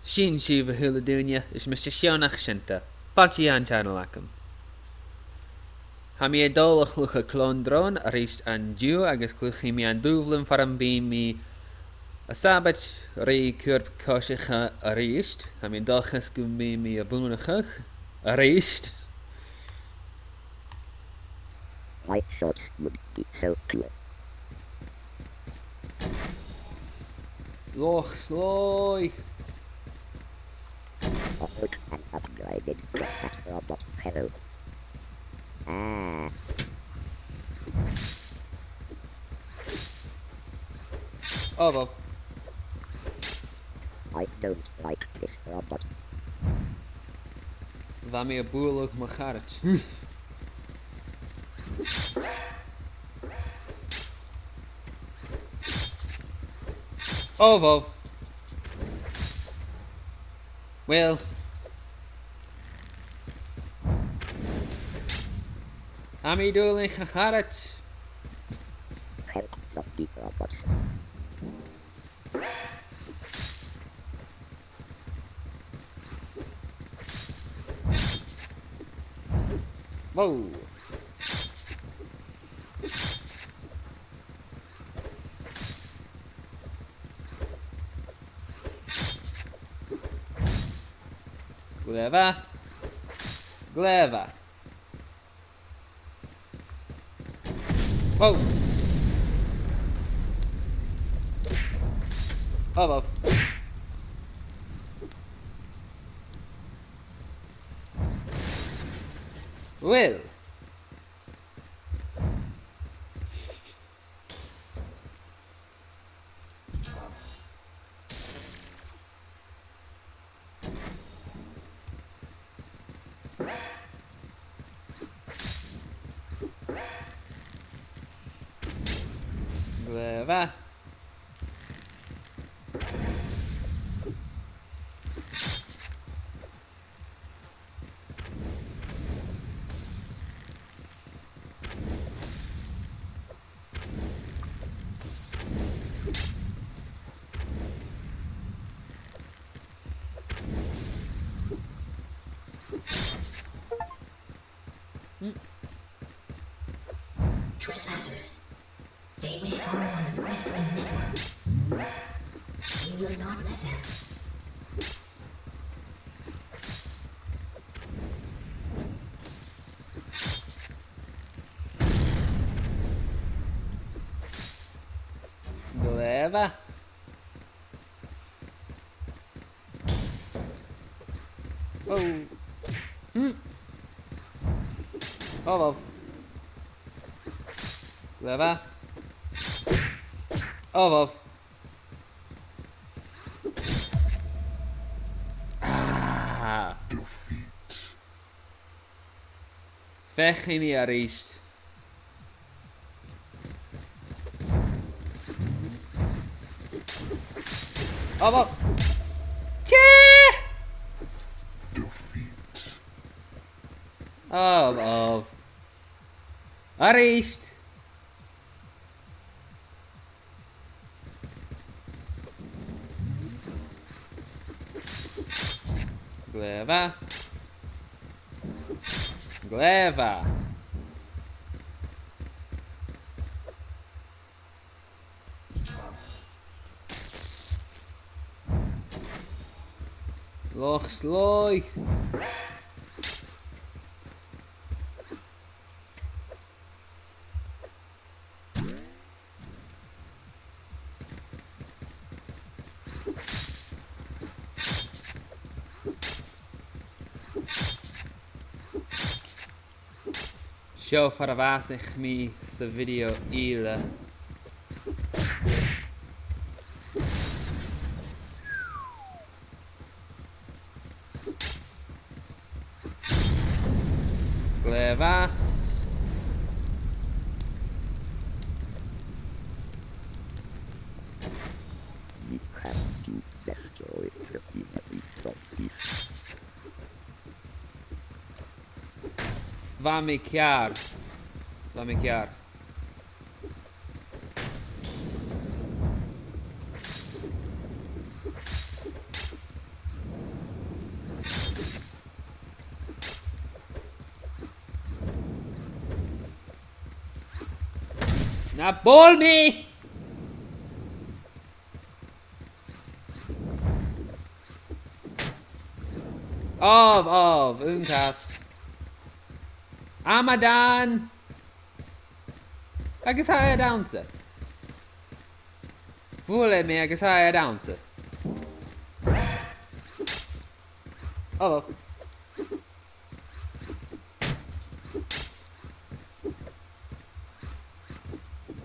Sin si bh thula dúine is me seannach sinnta, Fágtí an channel acham. Ha mi dólach lucha Clòn Dròn a ríist an dú agus cluchi mi an dúblan far an bí mi a sabat rí Cuirp-coisiche a ríist, ha mi dulchas go mi a búnachach a ríist. White shorts would be so clear. Loch slói. Offered an upgraded class robot pedal. Ah, Well. I don't like this robot. Va mi a búlach ma charat. Well. Well. Ha mi dúlach a charat. Help not the robot. Whoa. Gleva. Gleva. Whoa. Well. Well. Gleva. Trespassers. They wish harm on the Crestline network. We will not let them. Gleva. Oh. Well. Gleva. Well. Ah. Fech in die arrest. Well. Tjee! Well. Arrest. Gleva. Gleva. Loch slói. Show for a vasich me the video ile. Gleva. We have to destroy the resources. Va mi chiar. Va mi chiar. Na ball me! Unkas. Amadan! Agus ha a downsa. Vole me agus ha a downsa. Oh.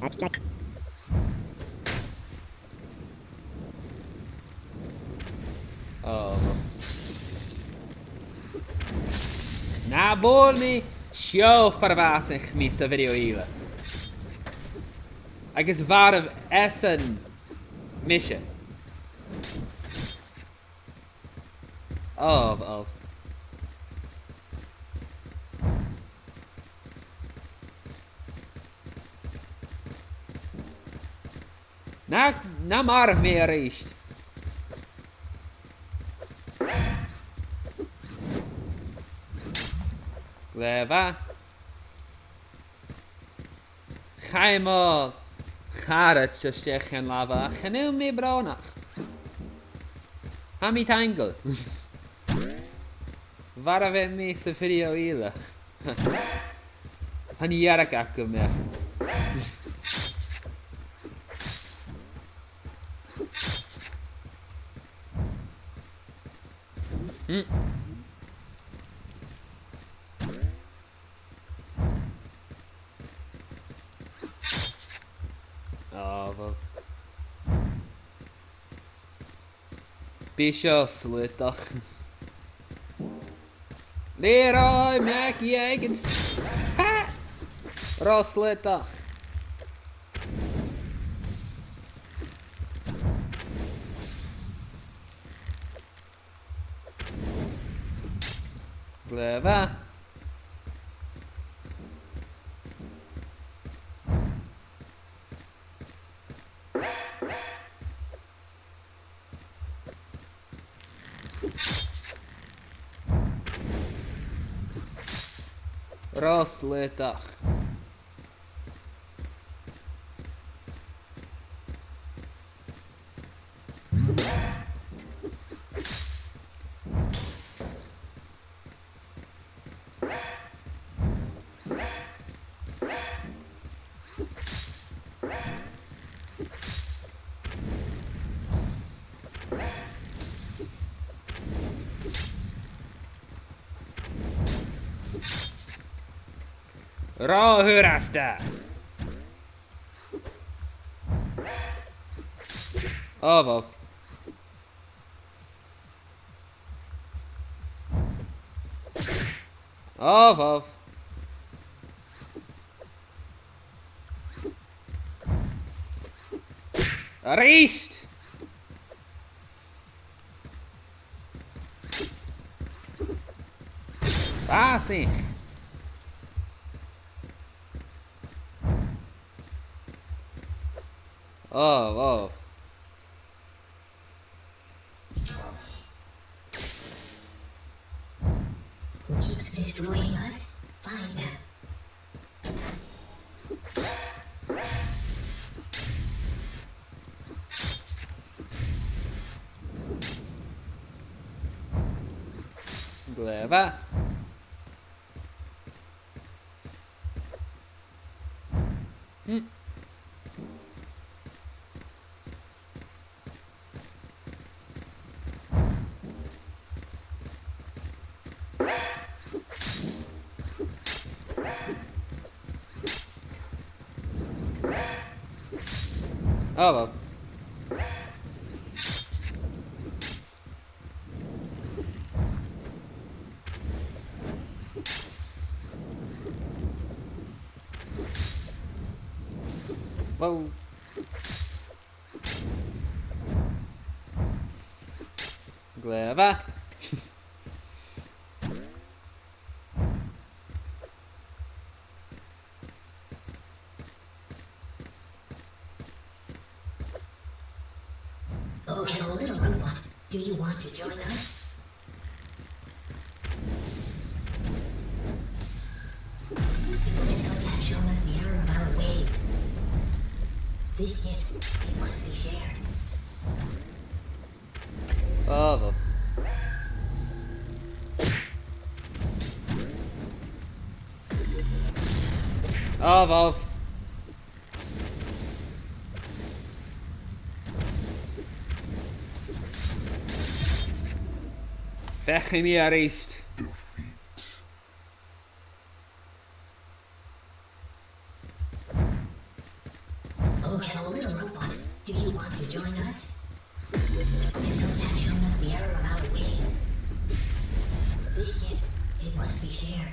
Attack. Oh. Na bol me show farvasich me sa video ila. Agus var of Essen mission. Of. Na marv me reist. Leva. Gaimo. Garet stech en lava. Geneel me bronach. Ha mi tangle. Waar we me se video ila. Han jarak akku me. Bischof slutdag. Leroy Mac-Jegens. Ha! Roslutdag. Gleva. Roslutdag. Rahurasta. Of. Reist. Fácil. Oh. Who keeps destroying us? Find them. Gleva. Oh. Whoa. Gleva. Oh, hello, little robot. Do you want to join us? The Discos have shown us the error of our ways. This gift, it must be shared. Oh, wel. Oh, wel. Weg in die arrest. Oh, hello, little robot. Do you want to join us? The crystals have shown us the error of our ways. This gift, it must be shared.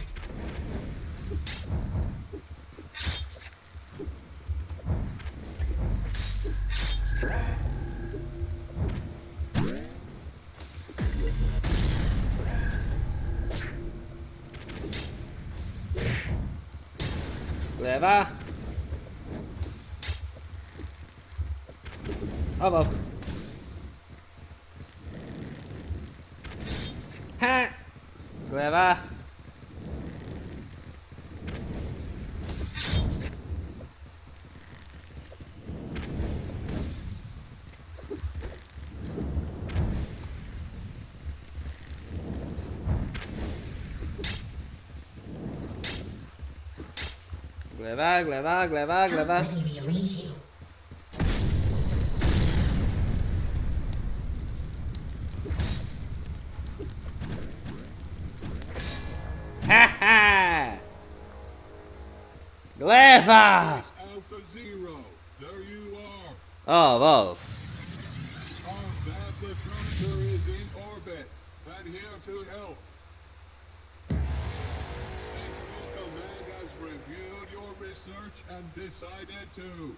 Clever. Oh, wel. Ha! Clever. Clever, clever, clever, clever. Let me rearrange you. Ha ha! Clever! Alpha Zero, there you are. Oh, well. Our Battletronitor is in orbit and here to help. Central Command has reviewed your research and decided to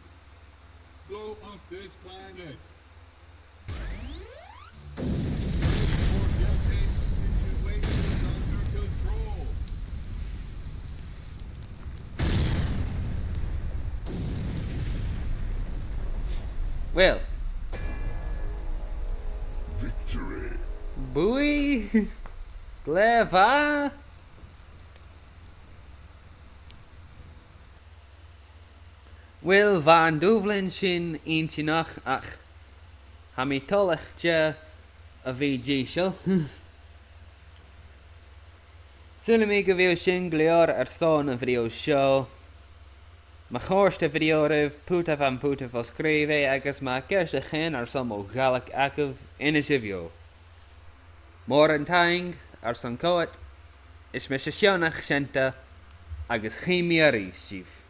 blow up this planet. Or get this situation under control. Well. Victory. Boy. Clever. Wel, van Dublin sin eentje nog ach. Ha mi tolletje a VG Zullen mi gyfew sin glior son y fideo show. Ma chorste fideo rif pwtaf am pwtaf o sgrife agos ma gersa chen son o galach agaf in y sifio. Mor yn taing son coet is mes y sionach sienta agos chimi ar is sif.